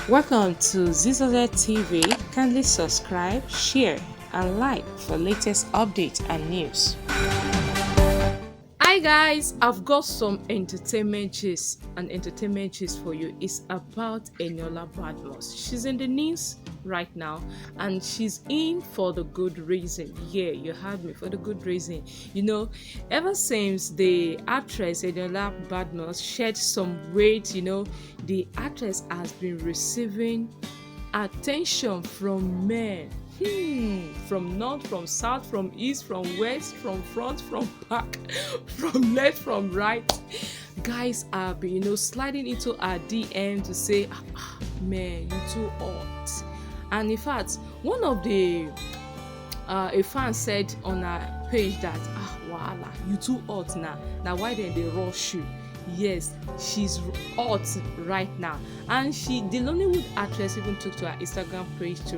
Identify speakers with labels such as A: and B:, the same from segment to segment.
A: Welcome to Zisodel TV. Kindly subscribe, share, and like for latest updates and news. Hi guys, I've got some entertainment gist for you. It's about Eniola Badmus. She's in the news right now and she's in for the good reason. Yeah, you heard me, for the good reason. Ever since the actress Eniola Badmus shed some weight, the actress has been receiving attention from men. From north, from south, from east, from west, from front, from back, from left, from right. Guys are sliding into our DM to say, man, you too hot. And in fact, one of the a fan said on her page that voila, you too hot now why then they rush you? Yes, she's hot right now, and the Nollywood actress even took to her Instagram page to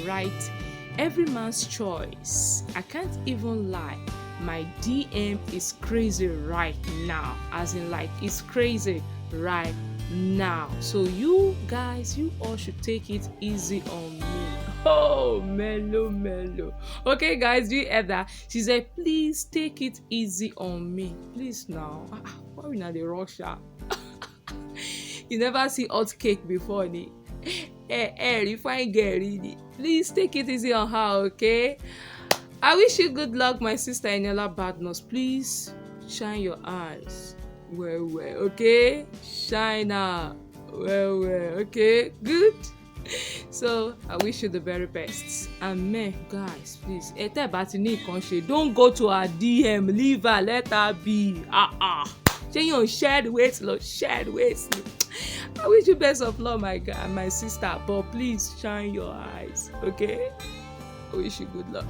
A: write, "Every man's choice. I can't even lie. My DM is crazy right now, as in like it's crazy right now. So you guys, you all should take it easy on me." Oh, mellow. Okay, guys, do you hear that? She said, "Please take it easy on me." Please now. Why we not the Russia? You never see hot cake before, ni? Refine girl, really. Please take it easy on her, okay? I wish you good luck, my sister Eniola Badmus. Please shine your eyes well, okay? Shine out well, okay? Good. So I wish you the very best. And men, guys, please, don't go to her DM. Leave her, let her be. Shared weight. I wish you best of luck, my sister. But please shine your eyes, okay? I wish you good luck.